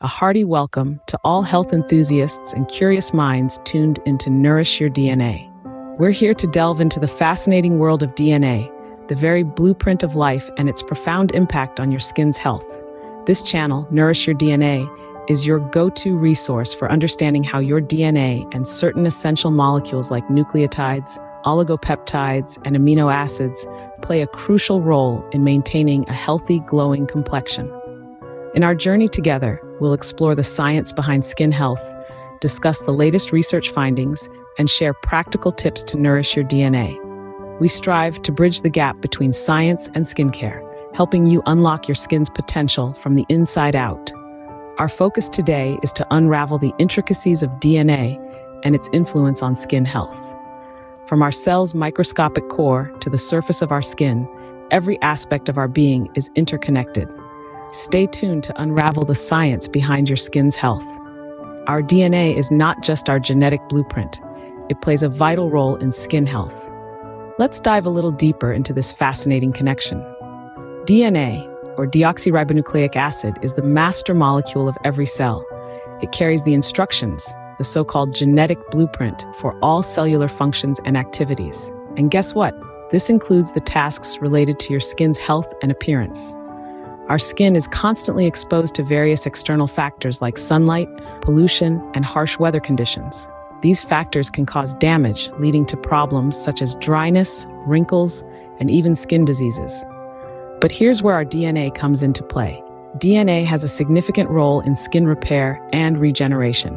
A hearty welcome to all health enthusiasts and curious minds tuned into Nourish Your DNA. We're here to delve into the fascinating world of DNA, the very blueprint of life and its profound impact on your skin's health. This channel, Nourish Your DNA, is your go-to resource for understanding how your DNA and certain essential molecules like nucleotides, oligopeptides, and amino acids play a crucial role in maintaining a healthy, glowing complexion. In our journey together, we'll explore the science behind skin health, discuss the latest research findings, and share practical tips to nourish your DNA. We strive to bridge the gap between science and skincare, helping you unlock your skin's potential from the inside out. Our focus today is to unravel the intricacies of DNA and its influence on skin health. From our cell's microscopic core to the surface of our skin, every aspect of our being is interconnected. Stay tuned to unravel the science behind your skin's health. Our DNA is not just our genetic blueprint. It plays a vital role in skin health. Let's dive a little deeper into this fascinating connection. DNA, or deoxyribonucleic acid, is the master molecule of every cell. It carries the instructions, the so-called genetic blueprint for all cellular functions and activities. And guess what? This includes the tasks related to your skin's health and appearance. Our skin is constantly exposed to various external factors like sunlight, pollution, and harsh weather conditions. These factors can cause damage, leading to problems such as dryness, wrinkles, and even skin diseases. But here's where our DNA comes into play. DNA has a significant role in skin repair and regeneration.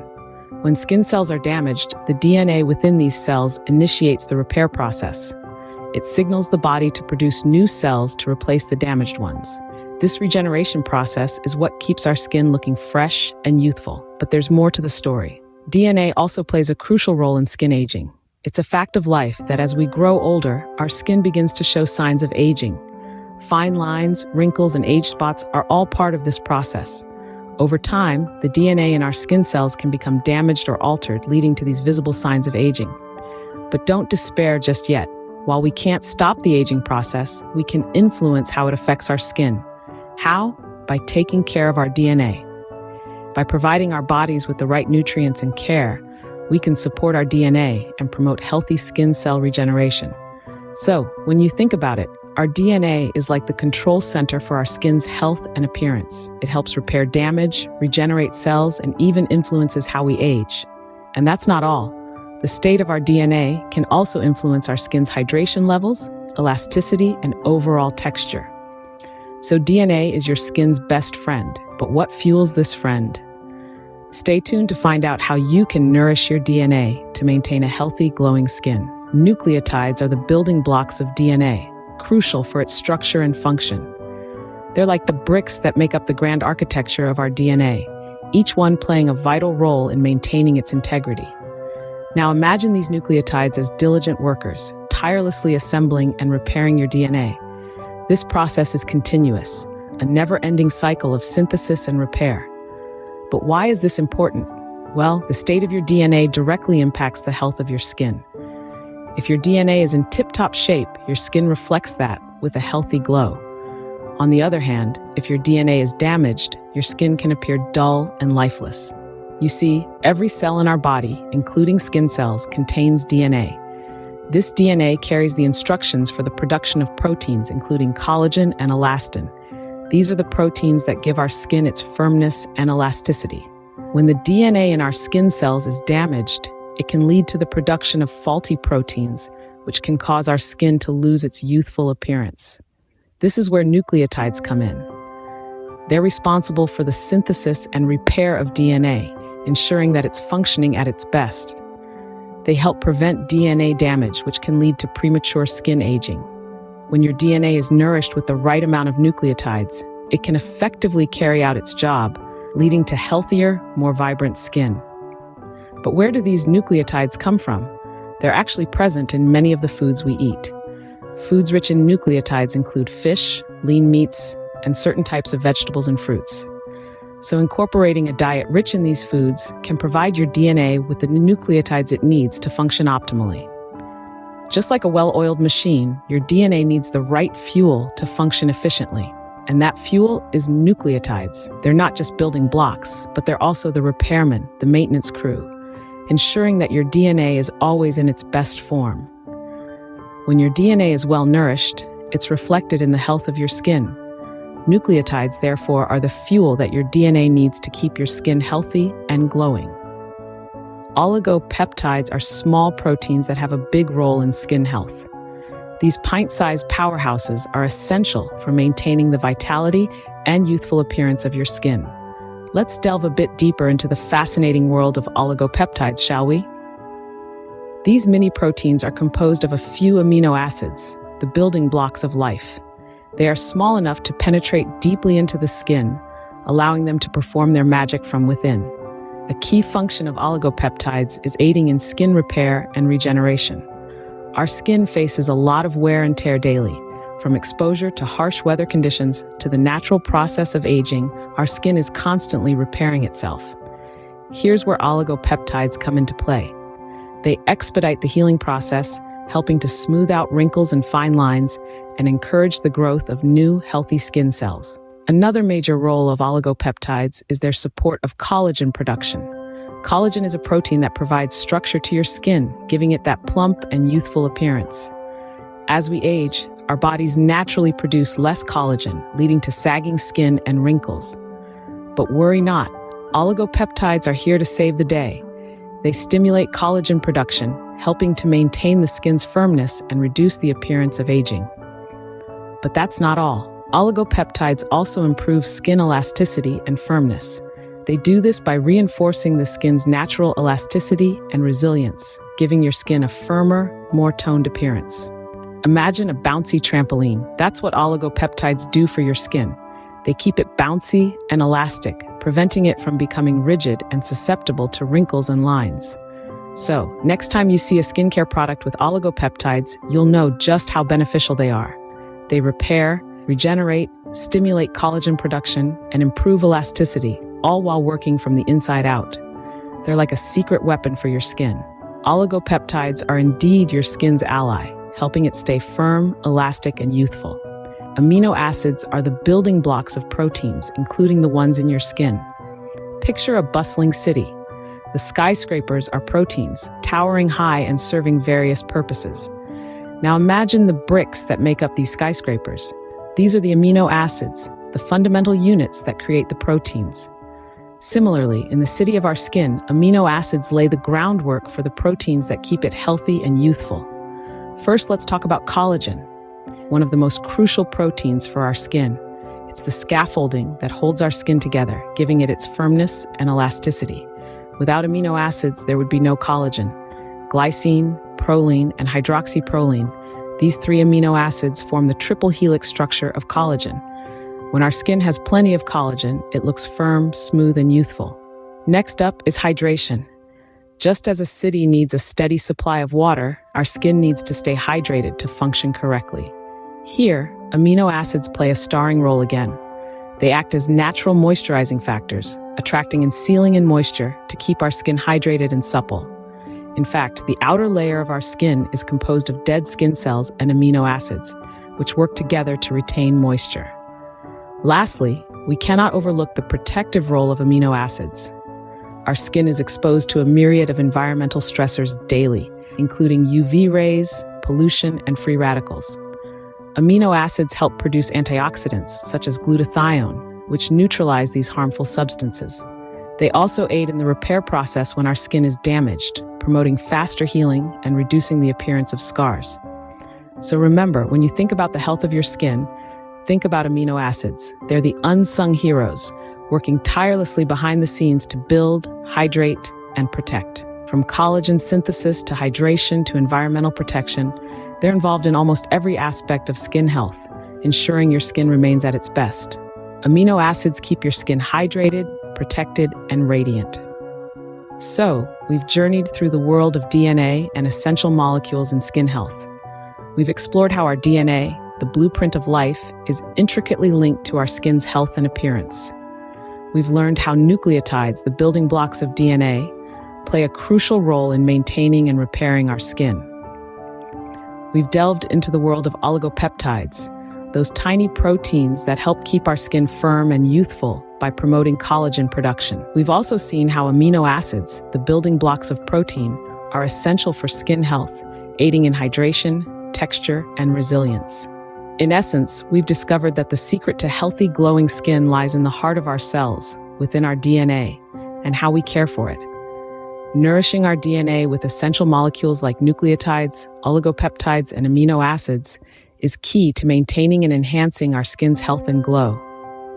When skin cells are damaged, the DNA within these cells initiates the repair process. It signals the body to produce new cells to replace the damaged ones. This regeneration process is what keeps our skin looking fresh and youthful. But there's more to the story. DNA also plays a crucial role in skin aging. It's a fact of life that as we grow older, our skin begins to show signs of aging. Fine lines, wrinkles, and age spots are all part of this process. Over time, the DNA in our skin cells can become damaged or altered, leading to these visible signs of aging. But don't despair just yet. While we can't stop the aging process, we can influence how it affects our skin. How? By taking care of our DNA. By providing our bodies with the right nutrients and care, we can support our DNA and promote healthy skin cell regeneration. So, when you think about it, our DNA is like the control center for our skin's health and appearance. It helps repair damage, regenerate cells, and even influences how we age. And that's not all. The state of our DNA can also influence our skin's hydration levels, elasticity, and overall texture. So DNA is your skin's best friend. But what fuels this friend? Stay tuned to find out how you can nourish your DNA to maintain a healthy, glowing skin. Nucleotides are the building blocks of DNA, crucial for its structure and function. They're like the bricks that make up the grand architecture of our DNA, each one playing a vital role in maintaining its integrity. Now imagine these nucleotides as diligent workers, tirelessly assembling and repairing your DNA. This process is continuous, a never-ending cycle of synthesis and repair. But why is this important? Well, the state of your DNA directly impacts the health of your skin. If your DNA is in tip-top shape, your skin reflects that with a healthy glow. On the other hand, if your DNA is damaged, your skin can appear dull and lifeless. You see, every cell in our body, including skin cells, contains DNA. This DNA carries the instructions for the production of proteins, including collagen and elastin. These are the proteins that give our skin its firmness and elasticity. When the DNA in our skin cells is damaged, it can lead to the production of faulty proteins, which can cause our skin to lose its youthful appearance. This is where nucleotides come in. They're responsible for the synthesis and repair of DNA, ensuring that it's functioning at its best. They help prevent DNA damage, which can lead to premature skin aging. When your DNA is nourished with the right amount of nucleotides, it can effectively carry out its job, leading to healthier, more vibrant skin. But where do these nucleotides come from? They're actually present in many of the foods we eat. Foods rich in nucleotides include fish, lean meats, and certain types of vegetables and fruits. So incorporating a diet rich in these foods can provide your DNA with the nucleotides it needs to function optimally. Just like a well-oiled machine, your DNA needs the right fuel to function efficiently. And that fuel is nucleotides. They're not just building blocks, but they're also the repairmen, the maintenance crew, ensuring that your DNA is always in its best form. When your DNA is well nourished, it's reflected in the health of your skin. Nucleotides, therefore, are the fuel that your DNA needs to keep your skin healthy and glowing. Oligopeptides are small proteins that have a big role in skin health. These pint-sized powerhouses are essential for maintaining the vitality and youthful appearance of your skin. Let's delve a bit deeper into the fascinating world of oligopeptides, shall we? These mini proteins are composed of a few amino acids, the building blocks of life. They are small enough to penetrate deeply into the skin, allowing them to perform their magic from within. A key function of oligopeptides is aiding in skin repair and regeneration. Our skin faces a lot of wear and tear daily. From exposure to harsh weather conditions to the natural process of aging, our skin is constantly repairing itself. Here's where oligopeptides come into play. They expedite the healing process, helping to smooth out wrinkles and fine lines and encourage the growth of new, healthy skin cells. Another major role of oligopeptides is their support of collagen production. Collagen is a protein that provides structure to your skin, giving it that plump and youthful appearance. As we age, our bodies naturally produce less collagen, leading to sagging skin and wrinkles. But worry not, oligopeptides are here to save the day. They stimulate collagen production, helping to maintain the skin's firmness and reduce the appearance of aging. But that's not all. Oligopeptides also improve skin elasticity and firmness. They do this by reinforcing the skin's natural elasticity and resilience, giving your skin a firmer, more toned appearance. Imagine a bouncy trampoline. That's what oligopeptides do for your skin. They keep it bouncy and elastic, preventing it from becoming rigid and susceptible to wrinkles and lines. So, next time you see a skincare product with oligopeptides, you'll know just how beneficial they are. They repair, regenerate, stimulate collagen production, and improve elasticity, all while working from the inside out. They're like a secret weapon for your skin. Oligopeptides are indeed your skin's ally, helping it stay firm, elastic, and youthful. Amino acids are the building blocks of proteins, including the ones in your skin. Picture a bustling city. The skyscrapers are proteins, towering high and serving various purposes. Now imagine the bricks that make up these skyscrapers. These are the amino acids, the fundamental units that create the proteins. Similarly, in the city of our skin, amino acids lay the groundwork for the proteins that keep it healthy and youthful. First, let's talk about collagen, one of the most crucial proteins for our skin. It's the scaffolding that holds our skin together, giving it its firmness and elasticity. Without amino acids, there would be no collagen. Glycine, proline, and hydroxyproline, these three amino acids form the triple helix structure of collagen. When our skin has plenty of collagen, it looks firm, smooth, and youthful. Next up is hydration. Just as a city needs a steady supply of water, our skin needs to stay hydrated to function correctly. Here, amino acids play a starring role again. They act as natural moisturizing factors, attracting and sealing in moisture to keep our skin hydrated and supple. In fact, the outer layer of our skin is composed of dead skin cells and amino acids, which work together to retain moisture. Lastly, we cannot overlook the protective role of amino acids. Our skin is exposed to a myriad of environmental stressors daily, including UV rays, pollution, and free radicals. Amino acids help produce antioxidants, such as glutathione, which neutralize these harmful substances. They also aid in the repair process when our skin is damaged, promoting faster healing and reducing the appearance of scars. So remember, when you think about the health of your skin, think about amino acids. They're the unsung heroes, working tirelessly behind the scenes to build, hydrate, and protect. From collagen synthesis to hydration to environmental protection, they're involved in almost every aspect of skin health, ensuring your skin remains at its best. Amino acids keep your skin hydrated, protected, and radiant. So, we've journeyed through the world of DNA and essential molecules in skin health. We've explored how our DNA, the blueprint of life, is intricately linked to our skin's health and appearance. We've learned how nucleotides, the building blocks of DNA, play a crucial role in maintaining and repairing our skin. We've delved into the world of oligopeptides, those tiny proteins that help keep our skin firm and youthful by promoting collagen production. We've also seen how amino acids, the building blocks of protein, are essential for skin health, aiding in hydration, texture, and resilience. In essence, we've discovered that the secret to healthy, glowing skin lies in the heart of our cells, within our DNA, and how we care for it. Nourishing our DNA with essential molecules like nucleotides, oligopeptides, and amino acids is key to maintaining and enhancing our skin's health and glow.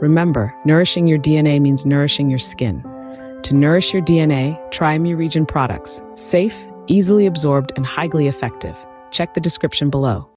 Remember, nourishing your DNA means nourishing your skin. To nourish your DNA, try Regeneration products. Safe, easily absorbed, and highly effective. Check the description below.